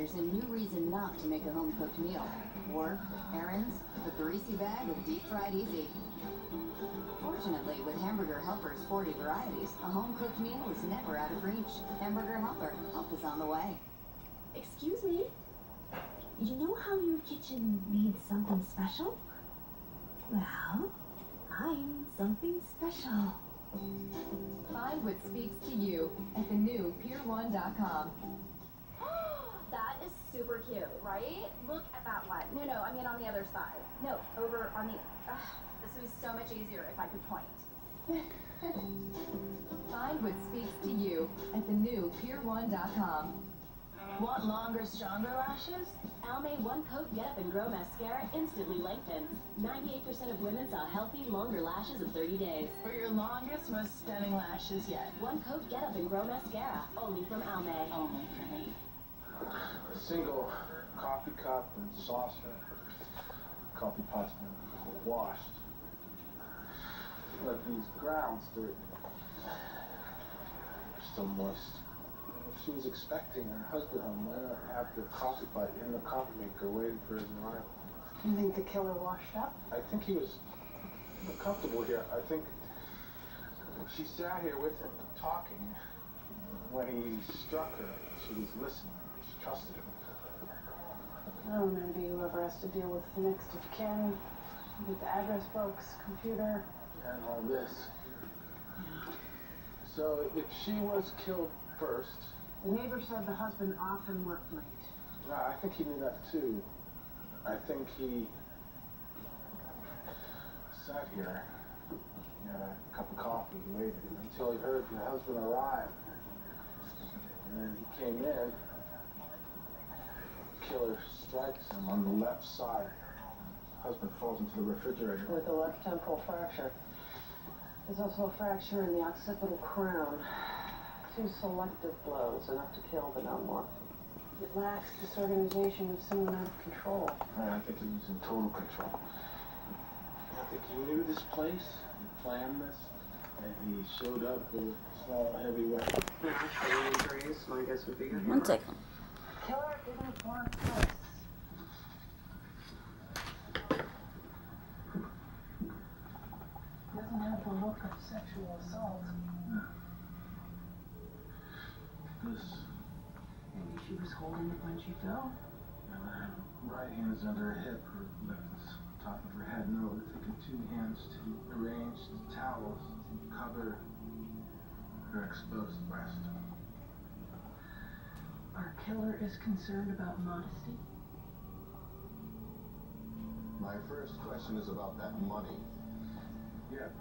there's a new reason not to make a home-cooked meal. Work, errands, the greasy bag of deep-fried easy. Fortunately, with Hamburger Helper's 40 varieties, a home-cooked meal is never out of reach. Hamburger Helper, help is on the way. Excuse me? You know how your kitchen needs something special? Well, I'm something special. Find what speaks to you at the new Pier1.com. That is super cute, right? Look at that one. No, I mean on the other side. No, over on the... this would be so much easier if I could point. Find what speaks to you at the new Pier1.com. Want longer, stronger lashes? Almay One Coat Get Up and Grow Mascara instantly lengthens. 98% of women saw healthy, longer lashes in 30 days. For your longest, most stunning lashes yet. One Coat Get Up and Grow Mascara, only from Almay. Only for me. A single coffee cup and saucer. Coffee pot's been washed. But these grounds, they're still moist. If she was expecting her husband home, why not have the coffee pot in the coffee maker waiting for his arrival? You think the killer washed up? I think he was comfortable here. I think she sat here with him talking. When he struck her, she was listening. She trusted him. I don't envy whoever has to deal with the next of kin, with the address books, computer. And all this. So if she was killed first... The neighbor said the husband often worked late. Yeah, I think he knew that too. I think he sat here, he had a cup of coffee, waited until he heard the husband arrive. And then he came in, the killer strikes him on the left side. The husband falls into the refrigerator. With a left temporal fracture. There's also a fracture in the occipital crown. 2 selective blows, enough to kill but not more. It lacks disorganization of someone out of control. I think he was in total control. I think he knew this place, he planned this, and he showed up with a small, heavy weapon. Any injuries, my guess would be good. One second. Killer didn't want this. Doesn't have the look of sexual assault. Maybe she was holding it when she fell. Her right hand is under her hip, her left is on top of her head. No, we're taking 2 hands to arrange the towels to cover her exposed breast. Our killer is concerned about modesty. My first question is about that money. Yeah,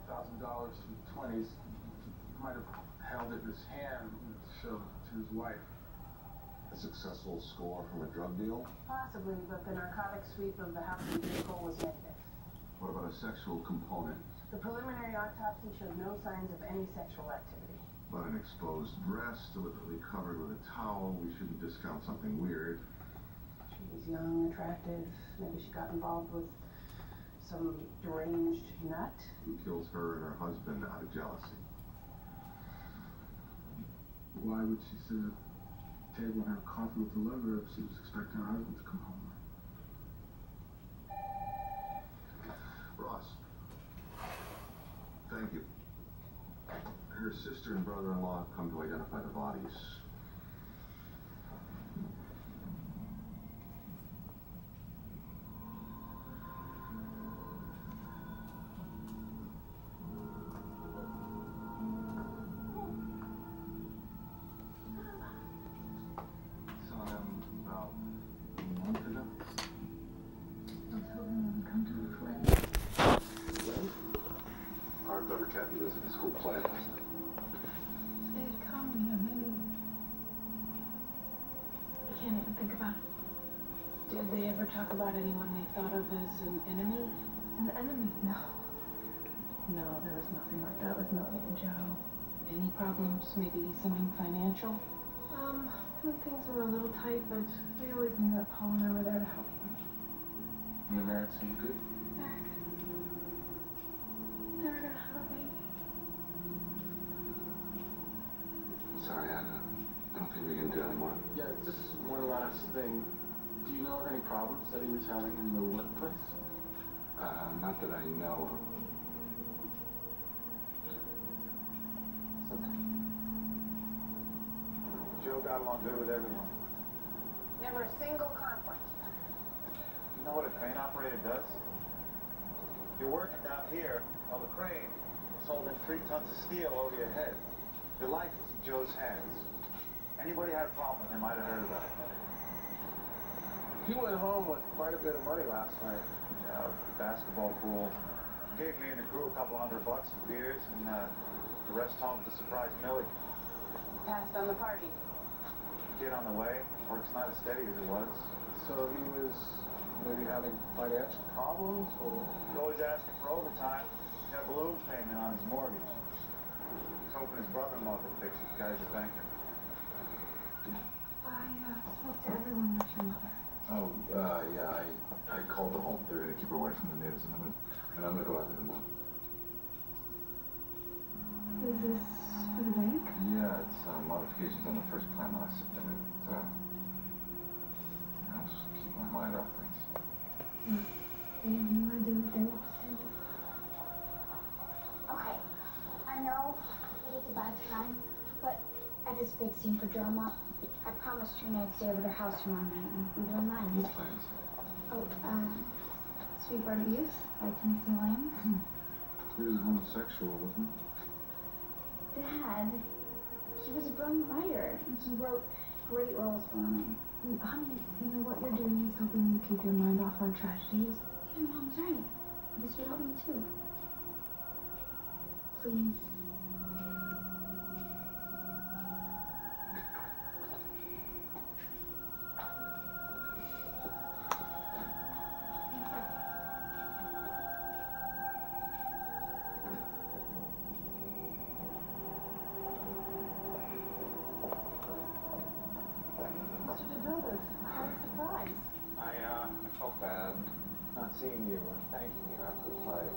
$1,000 from the 20s. He might have held it in his hand and showed it to his wife. A successful score from a drug deal? Possibly, but the narcotic sweep of the house and vehicle was negative. What about a sexual component? The preliminary autopsy showed no signs of any sexual activity. But an exposed breast, deliberately covered with a towel, we shouldn't discount something weird. She was young, attractive. Maybe she got involved with some deranged nut. Who kills her and her husband out of jealousy? Why would she sit at the table and have coffee with the lover if she was expecting her husband to come home? Ross. Thank you. Her sister and brother-in-law have come to identify the bodies. Saw them about a month ago. I was hoping they would come to a friend. Our daughter Kathy was at the school play last night. They'd come, maybe. I can't even think about it. Did they ever talk about anyone they thought of as an enemy? An enemy? No. No, there was nothing like that with Melanie and Joe. Any problems? Maybe something financial? When things were a little tight, but we always knew that Paul and I were there to help them. You married some good? Zach, they were gonna have a baby. Sorry, I I don't think we can do anymore. Yeah, just one last thing. Do you know of any problems that he was having in the workplace? Not that I know of. It's okay. Joe got along good with everyone. Never a single conflict. You know what a crane operator does? You're working down here while the crane is holding 3 tons of steel over your head. Your life is in Joe's hands. Anybody had a problem with him, I'd have heard about it. He went home with quite a bit of money last night. Basketball pool. Gave me and the crew a couple $100 for beers, and the rest home to surprise Millie. Passed on the party. Kid on the way. Work's not as steady as it was. So he was maybe having financial problems, or? He's always asking for overtime. He had a balloon payment on his mortgage. He's hoping his brother-in-law could fix it. The guy's a banker. I spoke to everyone but your mother. Oh, yeah, I called the home. They're gonna keep her away from the natives, and I'm gonna go out there tomorrow. Is this for the bank? Yeah, it's modifications on the first plan that I submitted. I'll just keep my mind off things. They have no idea what they want to do. Okay, I know that it's a bad time, but I had this big scene for drama. I promised Trina I'd stay over their house tomorrow night, and we don't mind. What plans? Oh, Sweet Bird of Youth by Tennessee Williams. He was homosexual, wasn't he? Dad, he was a brilliant writer, and he wrote great roles for me. Honey, you know what you're doing is helping you keep your mind off our tragedies. Your mom's right. This would help me too. Please. I felt bad not seeing you and thanking you after the fight.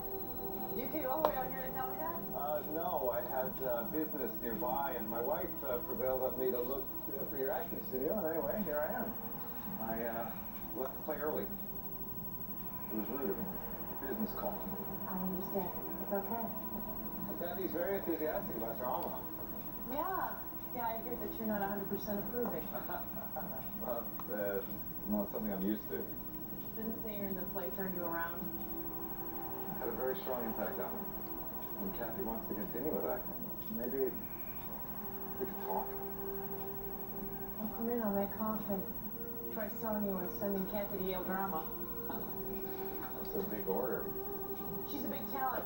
You came all the way out here to tell me that? No, I had business nearby, and my wife prevailed on me to look for your acting studio, and anyway, here I am. I left to play early. It was rude of me. Business call. I understand. It's okay. Daddy's very enthusiastic about drama. Yeah. Yeah, I hear that you're not 100% approving. Well, not something I'm used to. Didn't singer in the play turn you around? Had a very strong impact on me. And Kathy wants to continue with acting. Maybe we could talk. I'll come in, I'll make coffee. Try selling you and sending Kathy to Yale Drama. That's a big order. She's a big talent.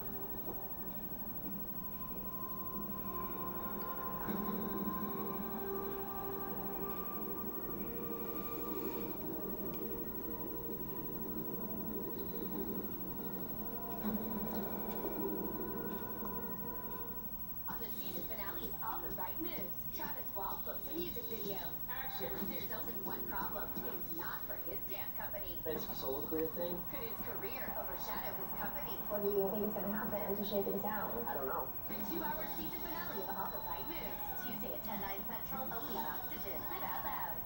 Solo career thing? Could his career overshadow his company? What do you think is going to happen to shake things down? I don't know. The 2-hour season finale of All the Right Moves, Tuesday at 10, 9 Central, only on Oxygen. Live out loud.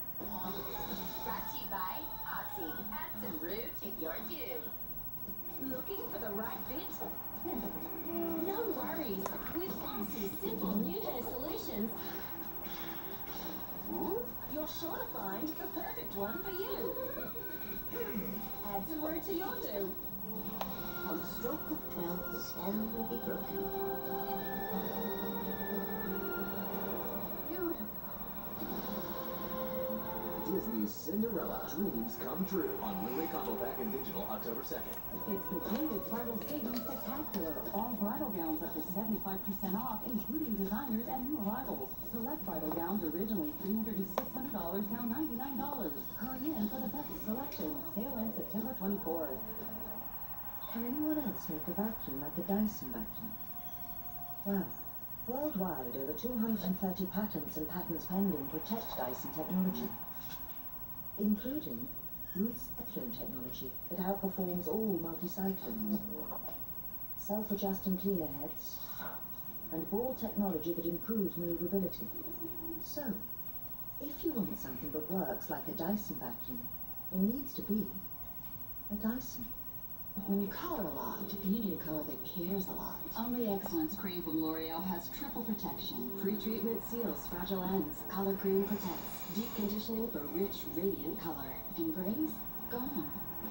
Brought to you by Aussie. Add some root to your due. Looking for the right fit? No worries. With Aussie's simple new hair solutions, you're sure to find the perfect one for you. Add some root to your do. On the stroke of 12, the spell will be broken. Beautiful. Disney's Cinderella Dreams Come True on Blu-ray Combo Pack and Digital October 2nd. It's the David Bridal Savings Spectacular. All bridal gowns up to 75% off, including designers and new arrivals. Select bridal gowns originally $300 to $600, now $99. Hurry in for the best selection. Sale ends September 24th. Can anyone else make a vacuum like a Dyson vacuum? Well, worldwide, over 230 patents and patents pending protect Dyson technology, including Ruth's cyclone technology that outperforms all multi-cyclones, self-adjusting cleaner heads, and ball technology that improves maneuverability. So, If you want something that works like a Dyson vacuum, it needs to be a Dyson. When you color a lot, you need a color that cares a lot. Ombre Excellence Cream from L'Oreal has triple protection. Pre-treatment seals fragile ends. Color cream protects. Deep conditioning for rich, radiant color. And grays? Gone.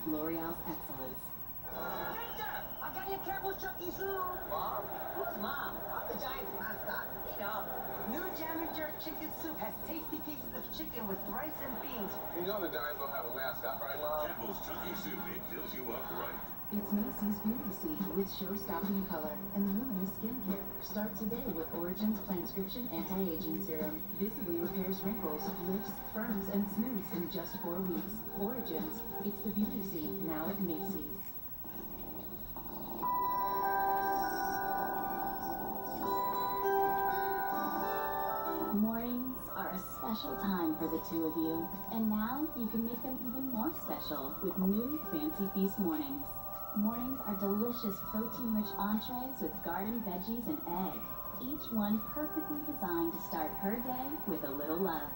L'Oreal's Excellence. Victor! I got your Campbell's Chucky soup! Mom? Who's Mom? I'm the Giants mascot. Eat up! New Jam and Jerk chicken soup has tasty pieces of chicken with rice and beans. You know the Giants don't have a mascot, right, Mom? Campbell's Chucky soup. It fills you up right. It's Macy's Beauty Seed with show-stopping color and luminous skincare. Start today with Origin's Planscription Anti-Aging Serum. Visibly repairs wrinkles, lifts, firms, and smooths in just 4 weeks. Origins. It's the Beauty Seed, now at Macy's. Mornings are a special time for the two of you. And now you can make them even more special with new Fancy Feast mornings. Mornings are delicious protein-rich entrees with garden veggies and egg. Each one perfectly designed to start her day with a little love.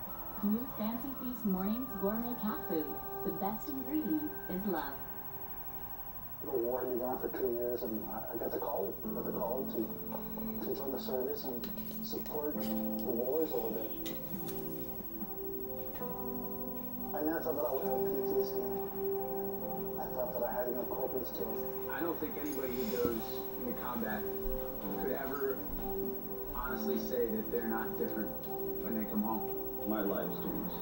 New Fancy Feast mornings gourmet cat food. The best ingredient is love. The war had been gone for 2 years, and I got the call. To join the service and support the wars over there. I never thought that I would have PTSD. I thought that I had enough coping skills. I don't think anybody who goes into combat could ever honestly say that they're not different when they come home. My life's changed.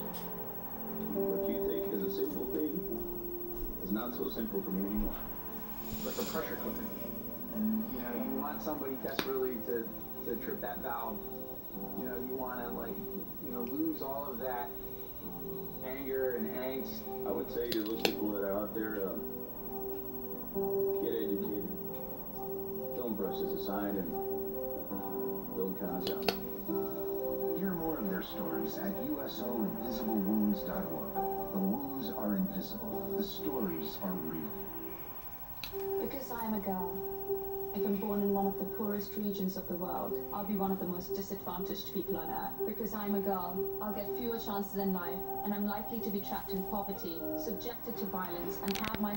What you think is a simple thing is not so simple for me anymore. Like a pressure cooker. And, you know, you want somebody desperately to trip that valve. You know, you want to, like, you know, lose all of that anger and angst. I would say to those people that are out there, get educated. Don't brush this aside and don't count us out. Hear more of their stories at usoinvisiblewounds.org. The wounds are invisible. The stories are real. Because I am a girl. If I'm born in one of the poorest regions of the world, I'll be one of the most disadvantaged people on earth. Because I'm a girl, I'll get fewer chances in life, and I'm likely to be trapped in poverty, subjected to violence, and have my